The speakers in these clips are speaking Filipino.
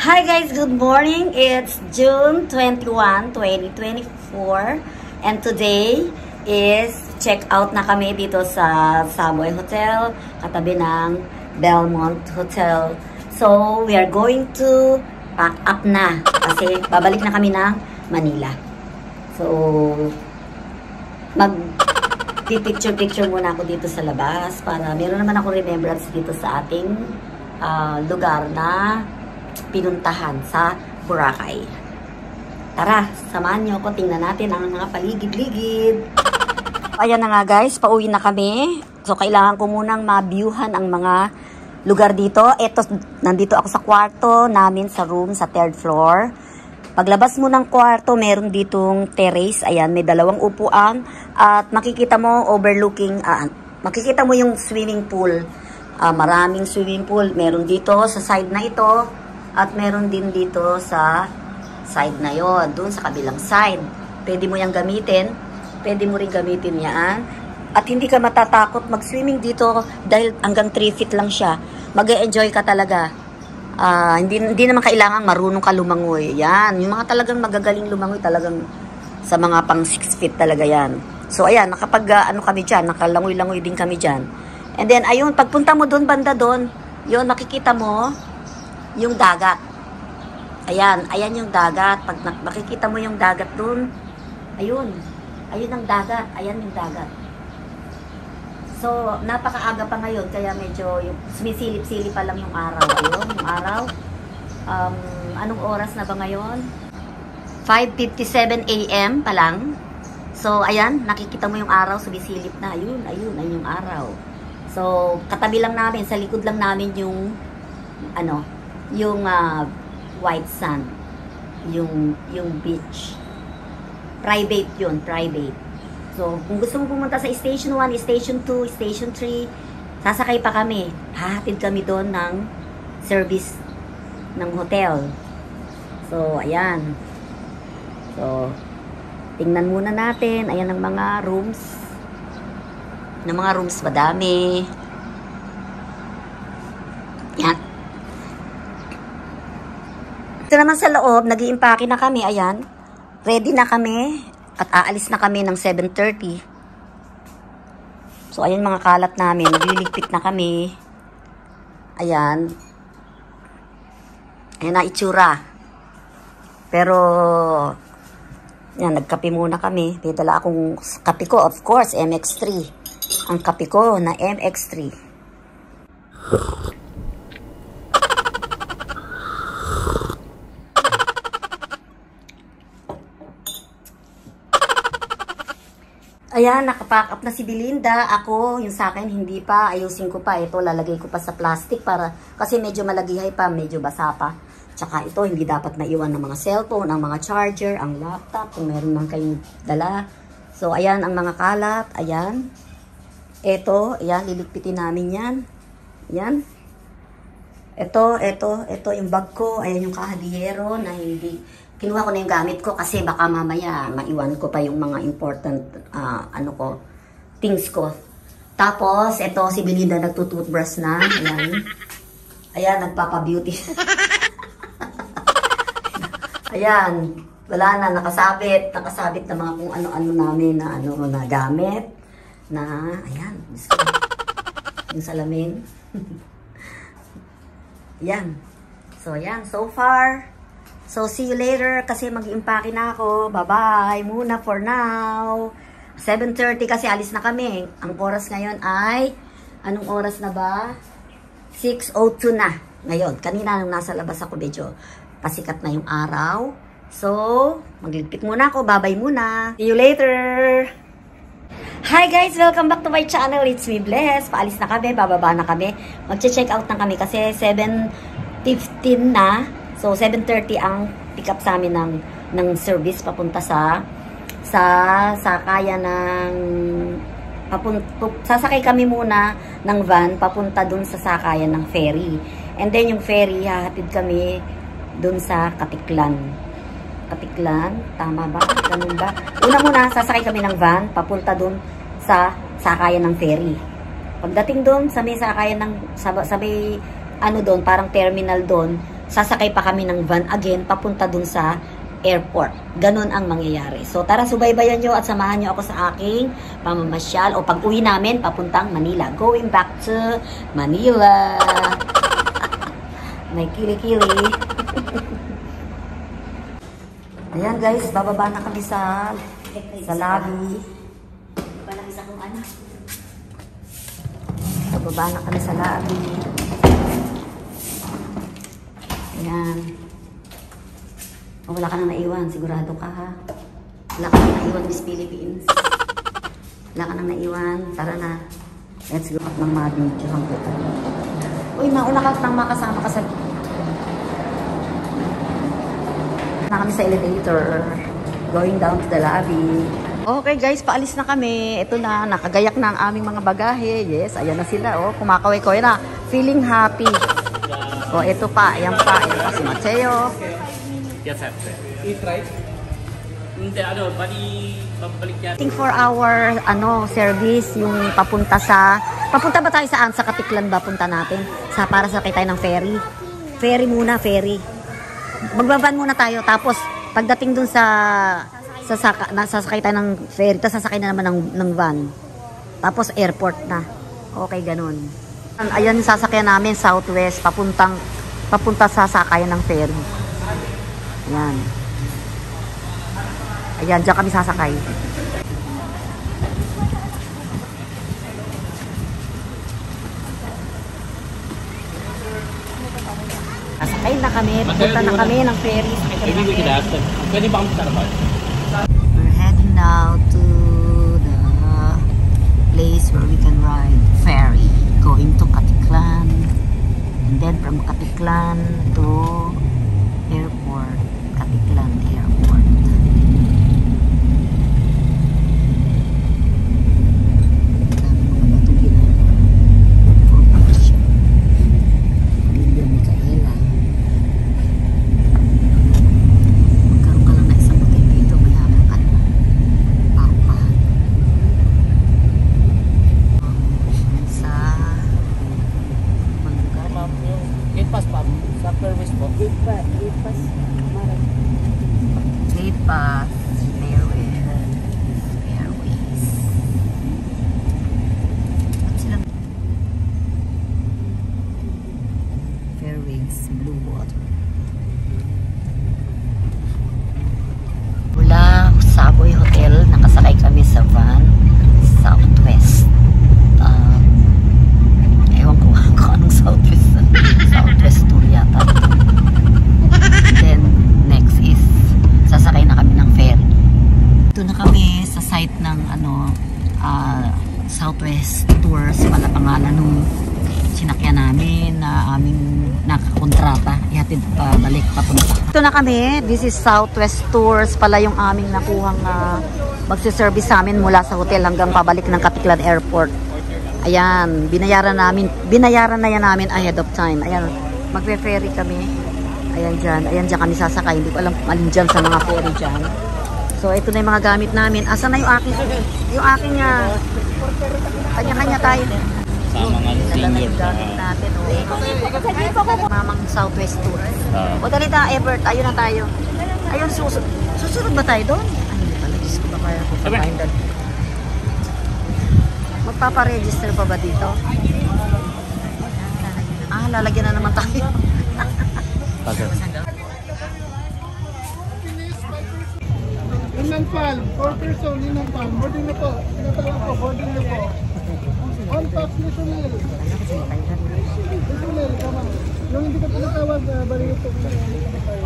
Hi guys, good morning. It's June 21, 2024 and today is check out na kami dito sa Savoy Hotel, katabi ng Belmont Hotel. So, we are going to pack up na kasi babalik na kami ng Manila. So, picture muna ako dito sa labas para meron naman ako remembrance dito sa ating lugar na pinuntahan sa Boracay. Tara, samahan nyo ako. Tingnan natin ang mga paligid-ligid. Ayan na nga guys, pauwi na kami. So, kailangan ko munang ma-viewhan ang mga lugar dito. Eto, nandito ako sa kwarto namin sa room sa 3rd floor. Paglabas mo ng kwarto, meron ditong terrace. Ayan, may 2 upuan. At makikita mo overlooking, makikita mo yung swimming pool. Maraming swimming pool. Meron dito sa side na ito. At meron din dito sa side na yon, doon sa kabilang side. Pwede mo yang gamitin. Pwede mo rin gamitin yan. At hindi ka matatakot mag-swimming dito dahil hanggang 3 feet lang siya. Mag-e-enjoy ka talaga. Hindi naman kailangan marunong ka lumangoy. Yan, yung mga talagang magagaling lumangoy talagang sa mga pang 6 feet talaga yan. So ayan, nakapag kami dyan, nakalangoy-langoy din kami dyan. And then ayun, pagpunta mo doon, banda doon, yun, makikita mo yung dagat. Ayan, ayan yung dagat. Pag makikita mo yung dagat doon, ayun ang dagat. Ayan yung dagat. So, napakaaga pa ngayon, kaya medyo sumisilip-silip pa lang yung araw. Ayun, yung araw. Anong oras na ba ngayon? 5:57 AM pa lang. So, ayan, nakikita mo yung araw, sumisilip na. Ayun yung araw. So, katabi lang namin, sa likod lang namin yung yung white sand, yung beach. Private yun, private. So, kung gusto mo pumunta sa Station 1, Station 2, Station 3, sasakay pa kami. Hahatid kami doon ng service ng hotel. So, ayan. So, tingnan muna natin. Ayan ang mga rooms. Ng mga rooms, madami. Yan. Ito naman sa loob, nag-iimpake na kami, ayan. Ready na kami at aalis na kami ng 7:30. So, ayan mga kalat namin. Nagliligpit na kami. Ayan. Ayan na itsura. Pero, yan, nagkape muna kami. May dala akong kape ko, of course, MX3. Ang kape ko na MX3. Ayan, nakapack up na si Belinda. Ako, yung sa akin, hindi pa. Ayusin ko pa. Ito, lalagay ko pa sa plastic para, kasi medyo malagihay pa, medyo basa pa. Tsaka ito, hindi dapat naiwan ng mga cellphone, ang mga charger, ang laptop, kung meron man kayong dala. So, ayan, ang mga kalat. Ayan. Ito, ayan, liligpitin namin yan. Ayan. Ito, yung bag ko. Ayan yung kahadiyero na hindi... Kinuha ko na yung gamit ko kasi baka mamaya maiwan ko pa yung mga important things ko. Tapos, ito si Belinda nagtutoothbrush na. Ayan. Ayan, nagpapa-beauty. Ayan. Wala na, nakasabit na mga kung ano-ano namin na gamit. Na, ayan. Yung salamin. Ayan. So, ayan. So far, so, see you later kasi mag-iimpake na ako. Bye-bye muna for now. 7:30 kasi alis na kami. Ang oras ngayon ay, anong oras na ba? 6:02 na. Ngayon, kanina nung nasa labas ako, medyo pasikat na yung araw. So, magligpit muna ako. Bye-bye muna. See you later! Hi guys! Welcome back to my channel. It's me, Bless. Paalis na kami. Bababa na kami. Mag-check out na kami kasi 7:15 na. So, 7:30 ang pick up sa amin ng service papunta sa sakayan ng sasakay kami muna ng van papunta dun sa sakayan ng ferry. And then yung ferry, hahatid kami dun sa Katiklan. Katiklan? Tama ba? Ganun ba? Una muna, sasakay kami ng van papunta dun sa sakayan ng ferry. Pagdating dun sa may sakayan ng doon, parang terminal doon, sasakay pa kami ng van again papunta dun sa airport. Ganon ang mangyayari. So tara, subaybayan nyo at samahan nyo ako sa aking pamamasyal o pag-uwi namin papuntang Manila. Going back to Manila. May kili-kili. Ayan guys, bababa na kami sa lobby. Bababa na kami sa lobby. Ayan. Oh, wala ka nang naiwan. Sigurado ka ha. Wala ka nang naiwan, Miss Philippines. Wala ka nang naiwan. Tara na. Let's go. At ng mga video. Uy, nauna ka nang makasama ka sa... Na kami sa elevator. Going down to the lobby. Okay guys, paalis na kami. Ito na, nakagayak na ang aming mga bagahe. Yes, ayan na sila. Oh, kumakaway-kaway na. Feeling happy. Oh, ito pa. Ayan pa. Ayan pa si Mateo. Yes, sir. Eat right? Hindi, babalik yan. Waiting for our, service, yung papunta ba tayo saan? Sa Katiklan ba punta natin? Para sakay tayo ng ferry. Ferry muna, ferry. Magbaban muna tayo, tapos, pagdating dun sasakay tayo ng ferry, tapos sasakay na naman ng van. Tapos, airport na. Okay, ganun. Ayan yung sasakyan namin, Southwest, papunta sa sakayan ng ferry. Ayan. Ayan, dyan kami sasakay. Sasakay na kami, pupunta na kami ng ferry. Pwede ba kami sarapal? We're heading now to the place where we can ride ferry. Going to Katiklan. And then from Katiklan to airport. Katiklan Airport. Blue water. Mula Savoy Hotel, nakasakay kami sa van Southwest. Ewan ko kung anong Southwest. Southwest tour yata. Then next is sasakay na kami ng ferry. Ito na kami sa site ng Southwest Tours, pala pangalan nung sinakyan namin na aming nakakontrata. Ihatid pa balik papunta. Ito na kami. This is Southwest Tours pala yung aming nakuhang magsiservice sa amin mula sa hotel hanggang pabalik ng Katiklan Airport. Ayan, binayaran na yan namin ahead of time. Ayan, magpe-ferry kami. Ayan dyan kami sasakay. Hindi ko alam kung alin dyan sa mga ferry dyan. So ito na yung mga gamit namin. Asan na yung aking kanya-kanya tayo. Sa mga senior natin, Mamang Southwest Tours. O dali na, Ebert, ayun na tayo. Ayun, susunod ba tayo doon? Ay, hindi pala, Diyos ko ba kaya ko pakain doon. Magpaparegister pa ba dito? Lalagyan na naman tayo. Inangpal, 4 person, inangpal. Boarding na po. Tinatawag po, boarding na po. On top, missionary. Missionary, tama. Yung hindi ka tinatawag, balik po.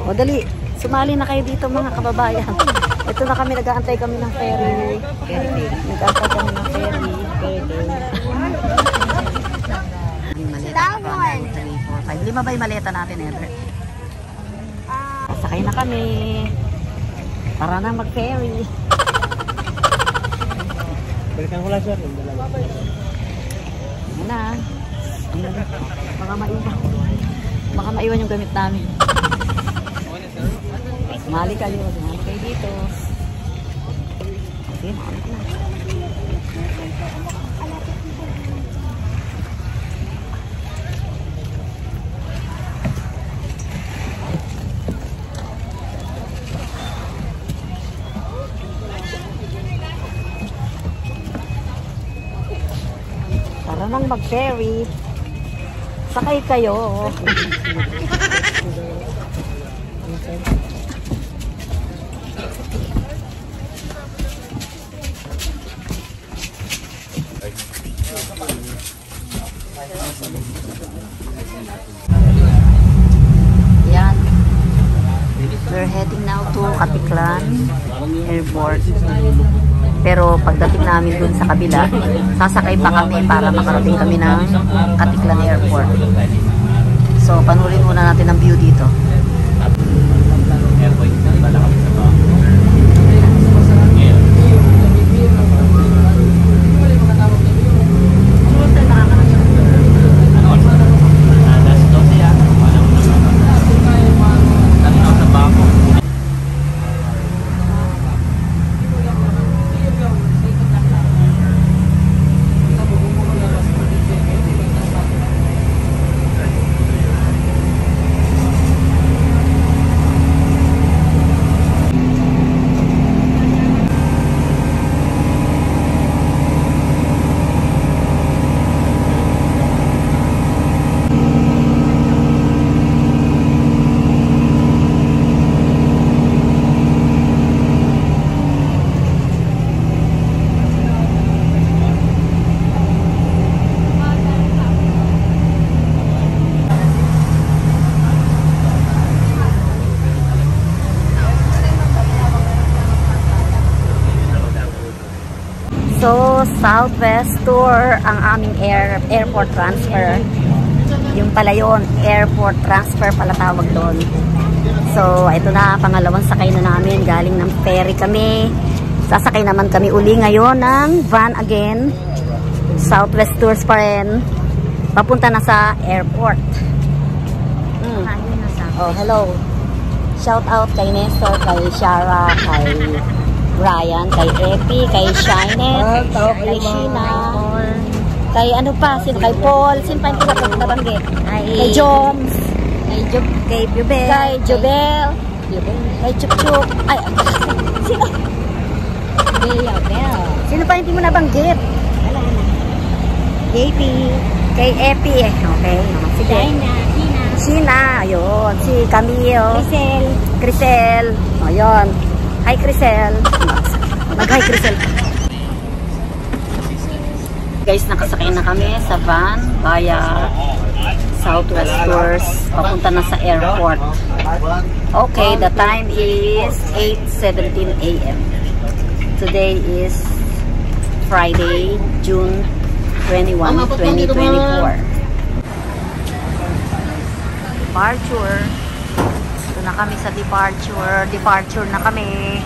O dali, sumali na kayo dito mga kababayan. Ito na kami, nag-aantay kami ng ferry. Nag-aantay kami ng ferry. Maleta pa, 1, 2, 3, 4, 5. 5 ba yung maleta natin, Everett? Sakay na kami. Para na mag-ferry. Balikan ko lang, sir. Yan na. Baka maiwan yung gamit namin. Sumali kayo dito. Okay, makalit na. natin mag-ferry. Sakay kayo. Yan. We're heading now to Katiklan Airport. Pero pagdating namin dun sa kabila, sasakay pa kami para makarating kami ng Katiklan Airport. So, panurin muna natin ang view dito. So, Southwest Tour ang aming airport transfer. Yung pala yun, airport transfer pala tawag doon. So, ito na, pangalawang sakay na namin. Galing ng ferry kami. Sasakay naman kami uli ngayon ng van again. Southwest Tours pa rin. Papunta na sa airport. Oh, hello. Shout out kay Nestor, kay Shara, kay Ryan, kay Epi, kay Shynet, kay Sheena, kay ano pa, kay Paul, sino pa yung nabanggit? Kay Joms, kay Jubel, kay Chuk-Chuk, ay, sino? Sino pa hindi mo nabanggit? Kay Epi, okay. Si Sheena, ayun, si Camille, Crisel, ayun. Hi, Crisel. Mag-hi, Crisel. Guys, nakasakay na kami sa van via Southwest Tours. Papunta na sa airport. Okay, the time is 8:17 a.m. Today is Friday, June 21, 2024. Departure. Na kami sa departure na kami.